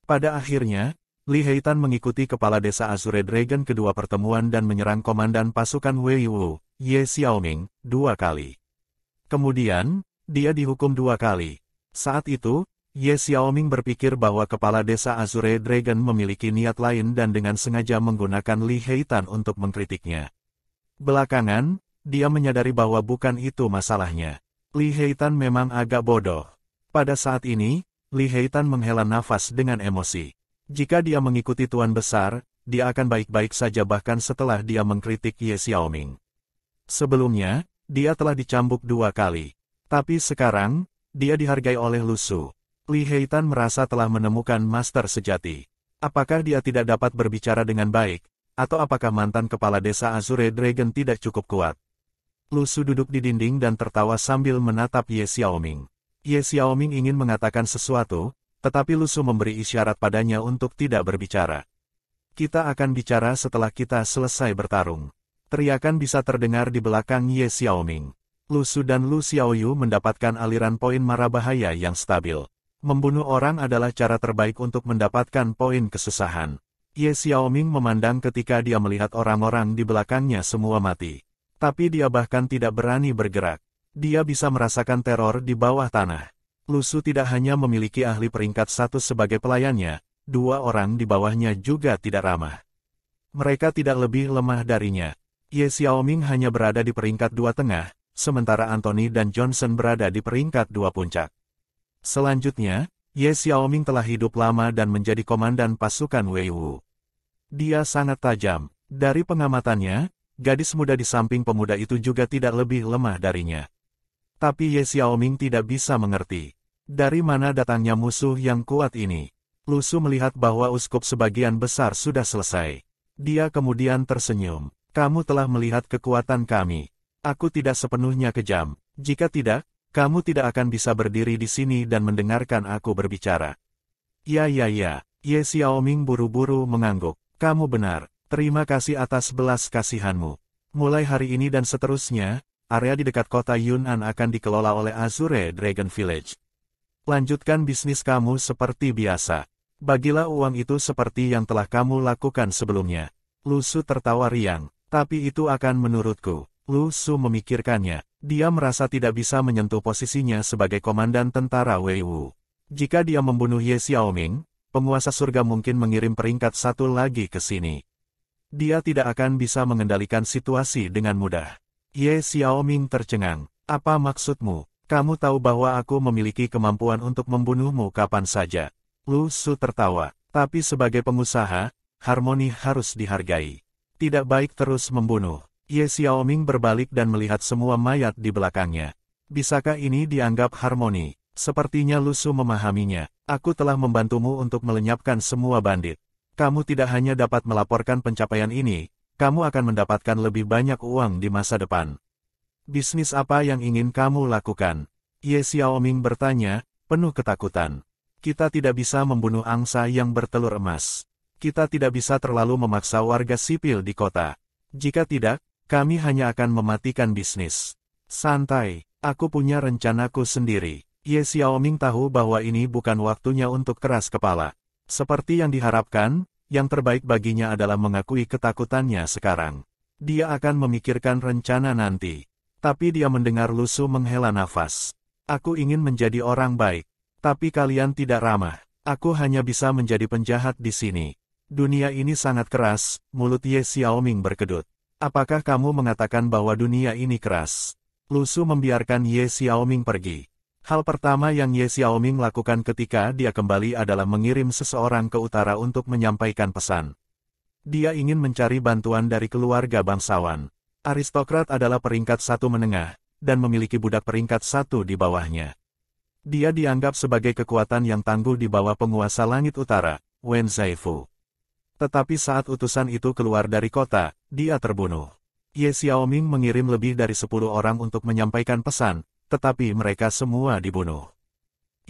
Pada akhirnya, Li Heitan mengikuti Kepala Desa Azure Dragon kedua pertemuan dan menyerang komandan pasukan Wei Wu, Ye Xiaoming, 2 kali. Kemudian, dia dihukum 2 kali. Saat itu, Ye Xiaoming berpikir bahwa Kepala Desa Azure Dragon memiliki niat lain dan dengan sengaja menggunakan Li Heitan untuk mengkritiknya. Belakangan, dia menyadari bahwa bukan itu masalahnya. Li Heitan memang agak bodoh. Pada saat ini, Li Heitan menghela nafas dengan emosi. Jika dia mengikuti Tuan Besar, dia akan baik-baik saja bahkan setelah dia mengkritik Ye Xiaoming. Sebelumnya, dia telah dicambuk 2 kali. Tapi sekarang, dia dihargai oleh Lu Su. Li Heitan merasa telah menemukan master sejati. Apakah dia tidak dapat berbicara dengan baik, atau apakah mantan kepala desa Azure Dragon tidak cukup kuat? Lu Su duduk di dinding dan tertawa sambil menatap Ye Xiaoming. Ye Xiaoming ingin mengatakan sesuatu, tetapi Lu Su memberi isyarat padanya untuk tidak berbicara. Kita akan bicara setelah kita selesai bertarung. Teriakan bisa terdengar di belakang Ye Xiaoming. Lu Su dan Lu Xiaoyu mendapatkan aliran poin mara bahaya yang stabil. Membunuh orang adalah cara terbaik untuk mendapatkan poin kesusahan. Ye Xiaoming memandang ketika dia melihat orang-orang di belakangnya semua mati. Tapi dia bahkan tidak berani bergerak. Dia bisa merasakan teror di bawah tanah. Lu Su tidak hanya memiliki ahli peringkat 1 sebagai pelayannya, 2 orang di bawahnya juga tidak ramah. Mereka tidak lebih lemah darinya. Ye Xiaoming hanya berada di peringkat 2 tengah, sementara Anthony dan Johnson berada di peringkat 2 puncak. Selanjutnya, Ye Xiaoming telah hidup lama dan menjadi komandan pasukan Wei Wu. Dia sangat tajam. Dari pengamatannya, gadis muda di samping pemuda itu juga tidak lebih lemah darinya. Tapi Ye Xiaoming tidak bisa mengerti. Dari mana datangnya musuh yang kuat ini? Lu Su melihat bahwa uskup sebagian besar sudah selesai. Dia kemudian tersenyum. Kamu telah melihat kekuatan kami. Aku tidak sepenuhnya kejam. Jika tidak, kamu tidak akan bisa berdiri di sini dan mendengarkan aku berbicara. Ya. Ye Xiaoming buru-buru mengangguk. Kamu benar. Terima kasih atas belas kasihanmu. Mulai hari ini dan seterusnya, area di dekat kota Yun'an akan dikelola oleh Azure Dragon Village. Lanjutkan bisnis kamu seperti biasa. Bagilah uang itu seperti yang telah kamu lakukan sebelumnya. Lu Su tertawa riang. Tapi itu akan menurutku. Lu Su memikirkannya. Dia merasa tidak bisa menyentuh posisinya sebagai komandan tentara Wei Wu. Jika dia membunuh Ye Xiaoming, penguasa surga mungkin mengirim peringkat 1 lagi ke sini. Dia tidak akan bisa mengendalikan situasi dengan mudah. Ye Xiaoming tercengang. Apa maksudmu? Kamu tahu bahwa aku memiliki kemampuan untuk membunuhmu kapan saja. Lu Su tertawa. Tapi sebagai pengusaha, harmoni harus dihargai. Tidak baik terus membunuh. Ye Xiaoming berbalik dan melihat semua mayat di belakangnya. Bisakah ini dianggap harmoni? Sepertinya Lu Su memahaminya. Aku telah membantumu untuk melenyapkan semua bandit. Kamu tidak hanya dapat melaporkan pencapaian ini, kamu akan mendapatkan lebih banyak uang di masa depan. Bisnis apa yang ingin kamu lakukan? Ye Xiaoming bertanya, penuh ketakutan. Kita tidak bisa membunuh angsa yang bertelur emas. Kita tidak bisa terlalu memaksa warga sipil di kota. Jika tidak, kami hanya akan mematikan bisnis. Santai, aku punya rencanaku sendiri. Ye Xiaoming tahu bahwa ini bukan waktunya untuk keras kepala. Seperti yang diharapkan, yang terbaik baginya adalah mengakui ketakutannya sekarang. Dia akan memikirkan rencana nanti. Tapi dia mendengar Lu Su menghela nafas. Aku ingin menjadi orang baik. Tapi kalian tidak ramah. Aku hanya bisa menjadi penjahat di sini. Dunia ini sangat keras, mulut Ye Xiaoming berkedut. Apakah kamu mengatakan bahwa dunia ini keras? Lu Su membiarkan Ye Xiaoming pergi. Hal pertama yang Ye Xiaoming lakukan ketika dia kembali adalah mengirim seseorang ke utara untuk menyampaikan pesan. Dia ingin mencari bantuan dari keluarga bangsawan. Aristokrat adalah peringkat 1 menengah, dan memiliki budak peringkat 1 di bawahnya. Dia dianggap sebagai kekuatan yang tangguh di bawah penguasa langit utara, Wen Zaifu. Tetapi saat utusan itu keluar dari kota, dia terbunuh. Ye Xiaoming mengirim lebih dari 10 orang untuk menyampaikan pesan, tetapi mereka semua dibunuh.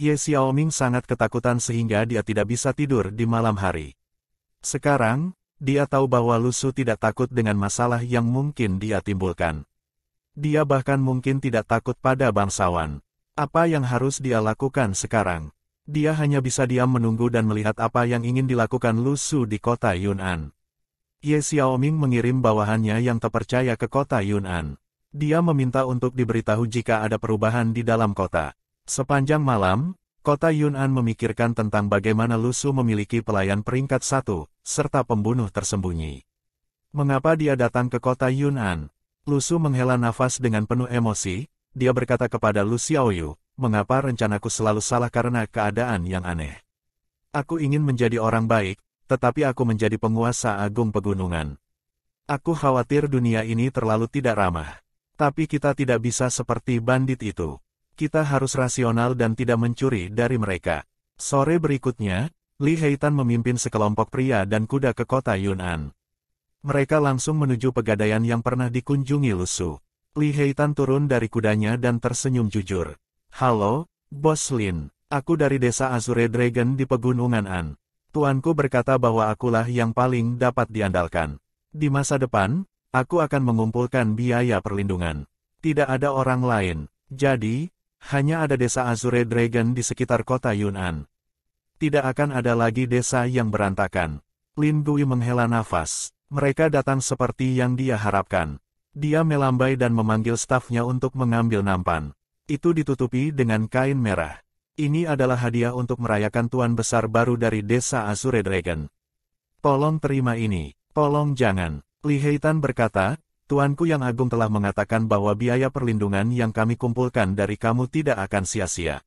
Ye Xiaoming sangat ketakutan sehingga dia tidak bisa tidur di malam hari. Sekarang, dia tahu bahwa Lu Su tidak takut dengan masalah yang mungkin dia timbulkan. Dia bahkan mungkin tidak takut pada bangsawan. Apa yang harus dia lakukan sekarang? Dia hanya bisa diam menunggu dan melihat apa yang ingin dilakukan Lu Su di kota Yun'an. Ye Xiaoming mengirim bawahannya yang terpercaya ke kota Yun'an. Dia meminta untuk diberitahu jika ada perubahan di dalam kota. Sepanjang malam, kota Yun'an memikirkan tentang bagaimana Lu Su memiliki pelayan peringkat 1, serta pembunuh tersembunyi. Mengapa dia datang ke kota Yun'an? Lu Su menghela nafas dengan penuh emosi. Dia berkata kepada Lu Xiaoyu, mengapa rencanaku selalu salah karena keadaan yang aneh. Aku ingin menjadi orang baik, tetapi aku menjadi penguasa agung pegunungan. Aku khawatir dunia ini terlalu tidak ramah. Tapi kita tidak bisa seperti bandit itu. Kita harus rasional dan tidak mencuri dari mereka. Sore berikutnya, Li Heitan memimpin sekelompok pria dan kuda ke kota Yun'an. Mereka langsung menuju pegadaian yang pernah dikunjungi Lu Su. Li Heitan turun dari kudanya dan tersenyum jujur. Halo, Bos Lin. Aku dari desa Azure Dragon di pegunungan An. Tuanku berkata bahwa akulah yang paling dapat diandalkan. Di masa depan, aku akan mengumpulkan biaya perlindungan. Tidak ada orang lain. Jadi, hanya ada desa Azure Dragon di sekitar kota Yun'an. Tidak akan ada lagi desa yang berantakan. Lin Gui menghela nafas. Mereka datang seperti yang dia harapkan. Dia melambai dan memanggil stafnya untuk mengambil nampan. Itu ditutupi dengan kain merah. Ini adalah hadiah untuk merayakan tuan besar baru dari desa Azure Dragon. Tolong terima ini. Tolong jangan. Li Heitan berkata, tuanku yang agung telah mengatakan bahwa biaya perlindungan yang kami kumpulkan dari kamu tidak akan sia-sia.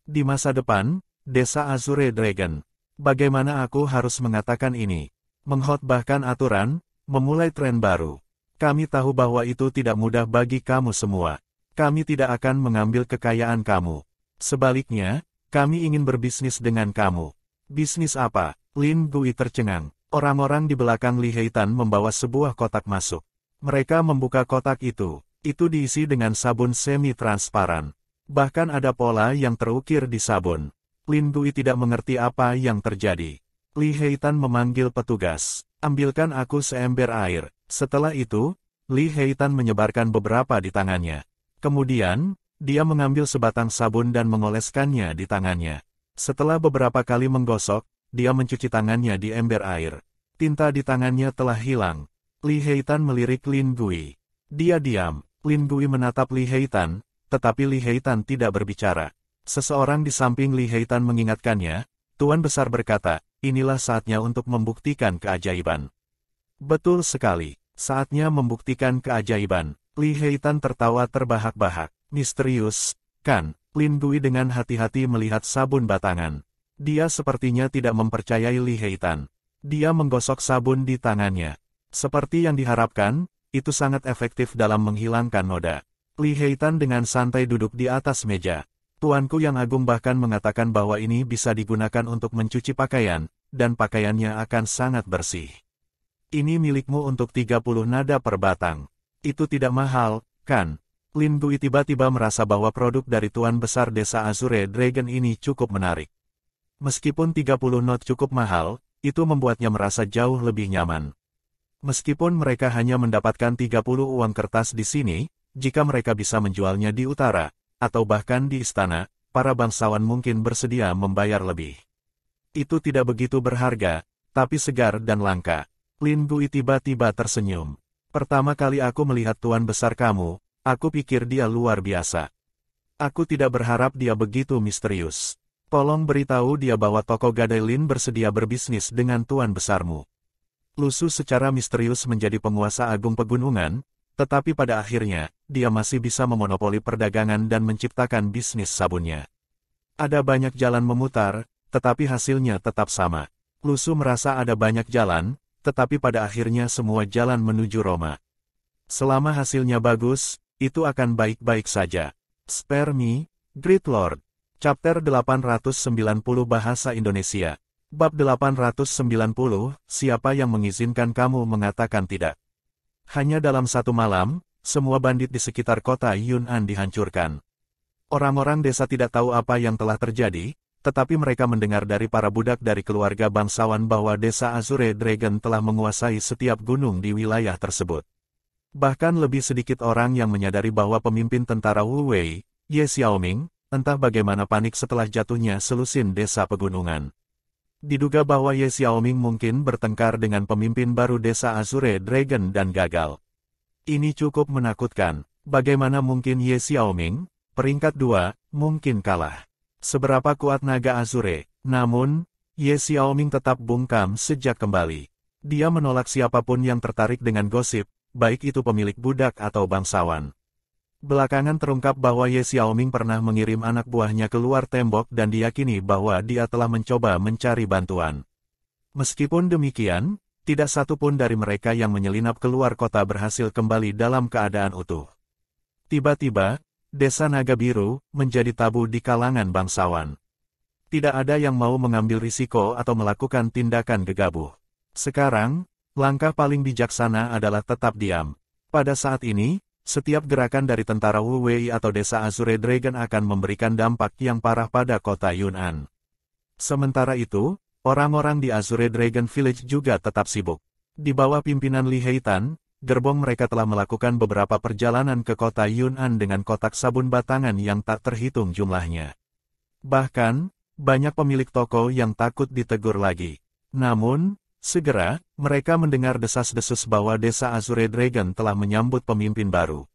Di masa depan, desa Azure Dragon. Bagaimana aku harus mengatakan ini? Mengkhotbahkan aturan, memulai tren baru. Kami tahu bahwa itu tidak mudah bagi kamu semua. Kami tidak akan mengambil kekayaan kamu. Sebaliknya, kami ingin berbisnis dengan kamu. Bisnis apa? Lin Gui tercengang. Orang-orang di belakang Li Heitan membawa sebuah kotak masuk. Mereka membuka kotak itu. Itu diisi dengan sabun semi-transparan. Bahkan ada pola yang terukir di sabun. Lin Gui tidak mengerti apa yang terjadi. Li Heitan memanggil petugas. Ambilkan aku seember air. Setelah itu, Li Heitan menyebarkan beberapa di tangannya. Kemudian, dia mengambil sebatang sabun dan mengoleskannya di tangannya. Setelah beberapa kali menggosok, dia mencuci tangannya di ember air. Tinta di tangannya telah hilang. Li Heitan melirik Lin Gui. Dia diam. Lin Gui menatap Li Heitan, tetapi Li Heitan tidak berbicara. Seseorang di samping Li Heitan mengingatkannya, Tuan Besar berkata, inilah saatnya untuk membuktikan keajaiban. Betul sekali, saatnya membuktikan keajaiban. Li Heitan tertawa terbahak-bahak. Misterius, kan? Lin Gui dengan hati-hati melihat sabun batangan. Dia sepertinya tidak mempercayai Li Heitan. Dia menggosok sabun di tangannya. Seperti yang diharapkan, itu sangat efektif dalam menghilangkan noda. Li Heitan dengan santai duduk di atas meja. Tuanku yang agung bahkan mengatakan bahwa ini bisa digunakan untuk mencuci pakaian, dan pakaiannya akan sangat bersih. Ini milikmu untuk 30 nada per batang. Itu tidak mahal, kan? Lin Gui tiba-tiba merasa bahwa produk dari Tuan Besar Desa Azure Dragon ini cukup menarik. Meskipun 30 not cukup mahal, itu membuatnya merasa jauh lebih nyaman. Meskipun mereka hanya mendapatkan 30 uang kertas di sini, jika mereka bisa menjualnya di utara, atau bahkan di istana, para bangsawan mungkin bersedia membayar lebih. Itu tidak begitu berharga, tapi segar dan langka. Lin Gui tiba-tiba tersenyum. Pertama kali aku melihat Tuan Besar kamu, aku pikir dia luar biasa. Aku tidak berharap dia begitu misterius. Tolong beritahu dia bahwa toko Gadai Lin bersedia berbisnis dengan Tuan Besarmu. Lusu secara misterius menjadi penguasa agung pegunungan, tetapi pada akhirnya, dia masih bisa memonopoli perdagangan dan menciptakan bisnis sabunnya. Ada banyak jalan memutar, tetapi hasilnya tetap sama. Lusu merasa ada banyak jalan, tetapi pada akhirnya semua jalan menuju Roma. Selama hasilnya bagus, itu akan baik-baik saja. Spare me, Great Lord. Chapter 890 Bahasa Indonesia. Bab 890, siapa yang mengizinkan kamu mengatakan tidak? Hanya dalam satu malam, semua bandit di sekitar kota Yun'an dihancurkan. Orang-orang desa tidak tahu apa yang telah terjadi, tetapi mereka mendengar dari para budak dari keluarga bangsawan bahwa desa Azure Dragon telah menguasai setiap gunung di wilayah tersebut. Bahkan lebih sedikit orang yang menyadari bahwa pemimpin tentara Wu Wei, Ye Xiaoming, entah bagaimana panik setelah jatuhnya selusin desa pegunungan. Diduga bahwa Ye Xiaoming mungkin bertengkar dengan pemimpin baru desa Azure Dragon dan gagal. Ini cukup menakutkan. Bagaimana mungkin Ye Xiaoming, peringkat 2, mungkin kalah? Seberapa kuat naga Azure? Namun, Ye Xiaoming tetap bungkam sejak kembali. Dia menolak siapapun yang tertarik dengan gosip, baik itu pemilik budak atau bangsawan. Belakangan terungkap bahwa Ye Xiaoming pernah mengirim anak buahnya keluar tembok dan diyakini bahwa dia telah mencoba mencari bantuan. Meskipun demikian, tidak satu pun dari mereka yang menyelinap keluar kota berhasil kembali dalam keadaan utuh. Tiba-tiba, Desa Naga Biru menjadi tabu di kalangan bangsawan. Tidak ada yang mau mengambil risiko atau melakukan tindakan gegabah. Sekarang, langkah paling bijaksana adalah tetap diam. Pada saat ini, setiap gerakan dari tentara Wu Wei atau desa Azure Dragon akan memberikan dampak yang parah pada kota Yun'an. Sementara itu, orang-orang di Azure Dragon Village juga tetap sibuk. Di bawah pimpinan Li Heitan, gerbong mereka telah melakukan beberapa perjalanan ke kota Yun'an dengan kotak sabun batangan yang tak terhitung jumlahnya. Bahkan, banyak pemilik toko yang takut ditegur lagi. Namun, segera, mereka mendengar desas-desus bahwa desa Azure Dragon telah menyambut pemimpin baru.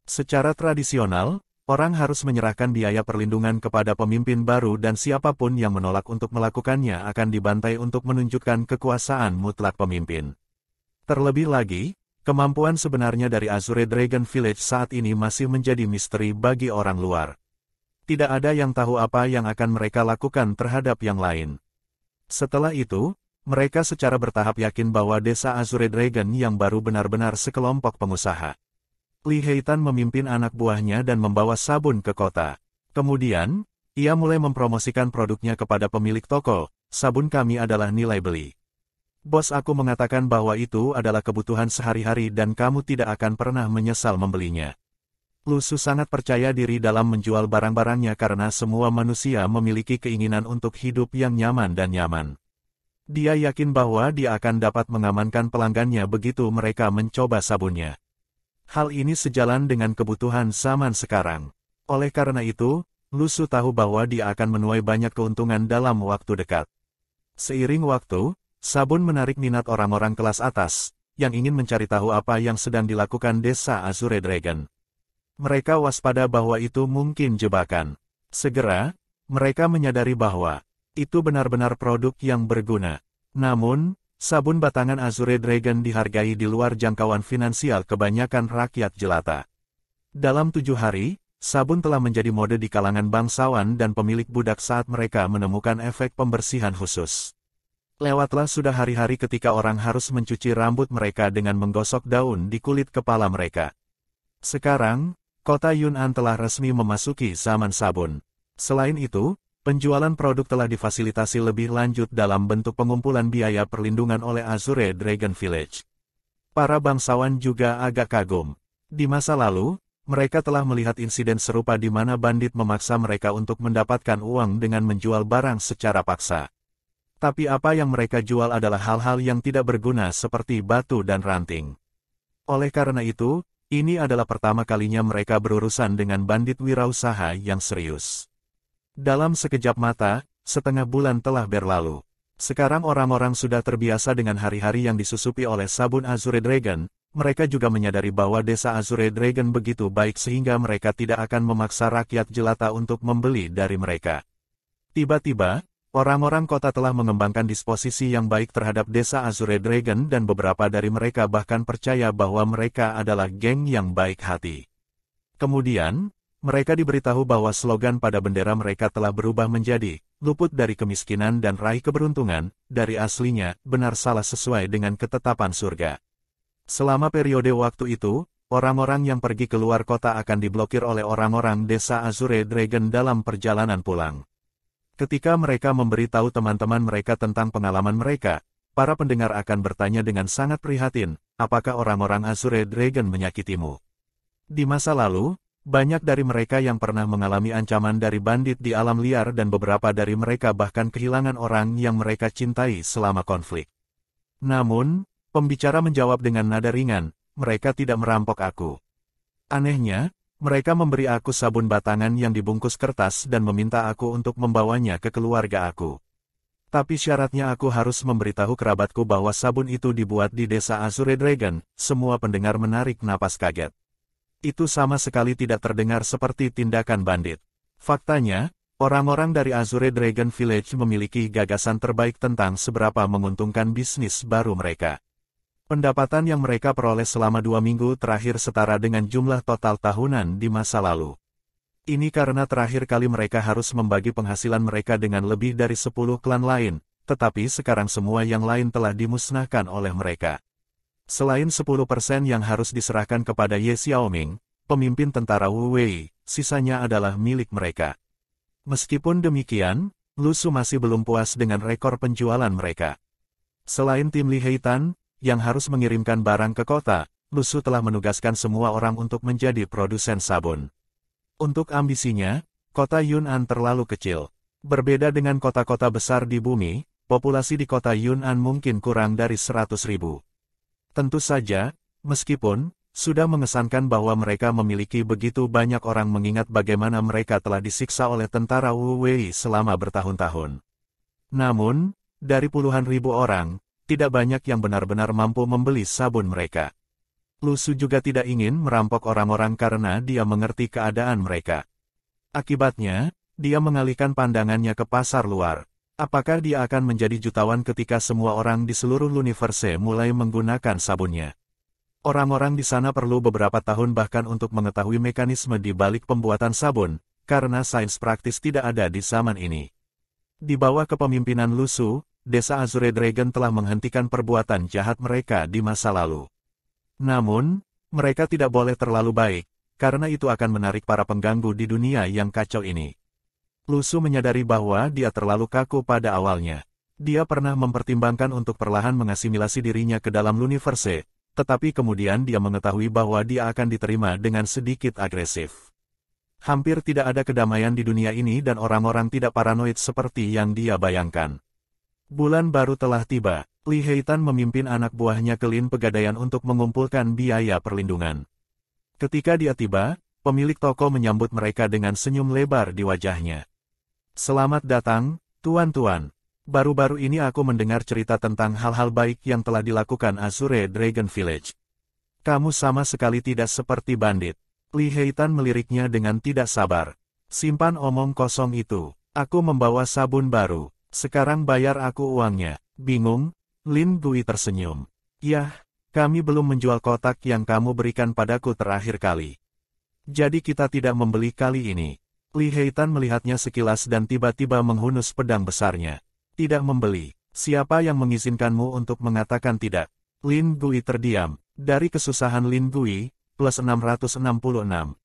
Secara tradisional, orang harus menyerahkan biaya perlindungan kepada pemimpin baru dan siapapun yang menolak untuk melakukannya akan dibantai untuk menunjukkan kekuasaan mutlak pemimpin. Terlebih lagi, kemampuan sebenarnya dari Azure Dragon Village saat ini masih menjadi misteri bagi orang luar. Tidak ada yang tahu apa yang akan mereka lakukan terhadap yang lain. Setelah itu, mereka secara bertahap yakin bahwa desa Azure Dragon yang baru benar-benar sekelompok pengusaha. Li Heitan memimpin anak buahnya dan membawa sabun ke kota. Kemudian, ia mulai mempromosikan produknya kepada pemilik toko. Sabun kami adalah nilai beli. Bos aku mengatakan bahwa itu adalah kebutuhan sehari-hari dan kamu tidak akan pernah menyesal membelinya. Lusu sangat percaya diri dalam menjual barang-barangnya karena semua manusia memiliki keinginan untuk hidup yang nyaman dan nyaman. Dia yakin bahwa dia akan dapat mengamankan pelanggannya begitu mereka mencoba sabunnya. Hal ini sejalan dengan kebutuhan zaman sekarang. Oleh karena itu, Lusu tahu bahwa dia akan menuai banyak keuntungan dalam waktu dekat. Seiring waktu, sabun menarik minat orang-orang kelas atas, yang ingin mencari tahu apa yang sedang dilakukan desa Azure Dragon. Mereka waspada bahwa itu mungkin jebakan. Segera, mereka menyadari bahwa itu benar-benar produk yang berguna. Namun, sabun batangan Azure Dragon dihargai di luar jangkauan finansial kebanyakan rakyat jelata. Dalam 7 hari, sabun telah menjadi mode di kalangan bangsawan dan pemilik budak saat mereka menemukan efek pembersihan khusus. Lewatlah sudah hari-hari ketika orang harus mencuci rambut mereka dengan menggosok daun di kulit kepala mereka. Sekarang, kota Yun'an telah resmi memasuki zaman sabun. Selain itu, penjualan produk telah difasilitasi lebih lanjut dalam bentuk pengumpulan biaya perlindungan oleh Azure Dragon Village. Para bangsawan juga agak kagum. Di masa lalu, mereka telah melihat insiden serupa di mana bandit memaksa mereka untuk mendapatkan uang dengan menjual barang secara paksa. Tapi apa yang mereka jual adalah hal-hal yang tidak berguna seperti batu dan ranting. Oleh karena itu, ini adalah pertama kalinya mereka berurusan dengan bandit wirausaha yang serius. Dalam sekejap mata, setengah bulan telah berlalu. Sekarang orang-orang sudah terbiasa dengan hari-hari yang disusupi oleh sabun Azure Dragon. Mereka juga menyadari bahwa desa Azure Dragon begitu baik sehingga mereka tidak akan memaksa rakyat jelata untuk membeli dari mereka. Tiba-tiba, orang-orang kota telah mengembangkan disposisi yang baik terhadap desa Azure Dragon dan beberapa dari mereka bahkan percaya bahwa mereka adalah geng yang baik hati. Kemudian, mereka diberitahu bahwa slogan pada bendera mereka telah berubah menjadi, luput dari kemiskinan dan raih keberuntungan, dari aslinya, benar salah sesuai dengan ketetapan surga. Selama periode waktu itu, orang-orang yang pergi keluar kota akan diblokir oleh orang-orang desa Azure Dragon dalam perjalanan pulang. Ketika mereka memberitahu teman-teman mereka tentang pengalaman mereka, para pendengar akan bertanya dengan sangat prihatin, apakah orang-orang Azure Dragon menyakitimu? Di masa lalu, banyak dari mereka yang pernah mengalami ancaman dari bandit di alam liar dan beberapa dari mereka bahkan kehilangan orang yang mereka cintai selama konflik. Namun, pembicara menjawab dengan nada ringan, mereka tidak merampok aku. Anehnya, mereka memberi aku sabun batangan yang dibungkus kertas dan meminta aku untuk membawanya ke keluarga aku. Tapi syaratnya aku harus memberitahu kerabatku bahwa sabun itu dibuat di desa Azure Dragon. Semua pendengar menarik napas kaget. Itu sama sekali tidak terdengar seperti tindakan bandit. Faktanya, orang-orang dari Azure Dragon Village memiliki gagasan terbaik tentang seberapa menguntungkan bisnis baru mereka. Pendapatan yang mereka peroleh selama 2 minggu terakhir setara dengan jumlah total tahunan di masa lalu. Ini karena terakhir kali mereka harus membagi penghasilan mereka dengan lebih dari 10 klan lain, tetapi sekarang semua yang lain telah dimusnahkan oleh mereka. Selain 10% yang harus diserahkan kepada Ye Xiaoming, pemimpin tentara Wu Wei, sisanya adalah milik mereka. Meskipun demikian, Lu Su masih belum puas dengan rekor penjualan mereka. Selain tim Li Heitan, yang harus mengirimkan barang ke kota, Lu Su telah menugaskan semua orang untuk menjadi produsen sabun. Untuk ambisinya, kota Yun'an terlalu kecil. Berbeda dengan kota-kota besar di bumi, populasi di kota Yun'an mungkin kurang dari 100.000. Tentu saja, meskipun sudah mengesankan bahwa mereka memiliki begitu banyak orang mengingat bagaimana mereka telah disiksa oleh tentara Wu Wei selama bertahun-tahun. Namun, dari puluhan ribu orang, tidak banyak yang benar-benar mampu membeli sabun mereka. Lu Su juga tidak ingin merampok orang-orang karena dia mengerti keadaan mereka. Akibatnya, dia mengalihkan pandangannya ke pasar luar. Apakah dia akan menjadi jutawan ketika semua orang di seluruh universe mulai menggunakan sabunnya? Orang-orang di sana perlu beberapa tahun bahkan untuk mengetahui mekanisme di balik pembuatan sabun, karena sains praktis tidak ada di zaman ini. Di bawah kepemimpinan Lu Su, desa Azure Dragon telah menghentikan perbuatan jahat mereka di masa lalu. Namun, mereka tidak boleh terlalu baik, karena itu akan menarik para pengganggu di dunia yang kacau ini. Lu Su menyadari bahwa dia terlalu kaku pada awalnya. Dia pernah mempertimbangkan untuk perlahan mengasimilasi dirinya ke dalam universe, tetapi kemudian dia mengetahui bahwa dia akan diterima dengan sedikit agresif. Hampir tidak ada kedamaian di dunia ini dan orang-orang tidak paranoid seperti yang dia bayangkan. Bulan baru telah tiba, Li Heitan memimpin anak buahnya ke Lin Pegadaian untuk mengumpulkan biaya perlindungan. Ketika dia tiba, pemilik toko menyambut mereka dengan senyum lebar di wajahnya. Selamat datang, tuan-tuan. Baru-baru ini aku mendengar cerita tentang hal-hal baik yang telah dilakukan Azure Dragon Village. Kamu sama sekali tidak seperti bandit. Li Heitan meliriknya dengan tidak sabar. Simpan omong kosong itu. Aku membawa sabun baru. Sekarang bayar aku uangnya. Bingung? Lin Gui tersenyum. Yah, kami belum menjual kotak yang kamu berikan padaku terakhir kali. Jadi kita tidak membeli kali ini. Li Heitan melihatnya sekilas dan tiba-tiba menghunus pedang besarnya. Tidak membeli. Siapa yang mengizinkanmu untuk mengatakan tidak? Lin Gui terdiam. Dari kesusahan Lin Gui, plus 666.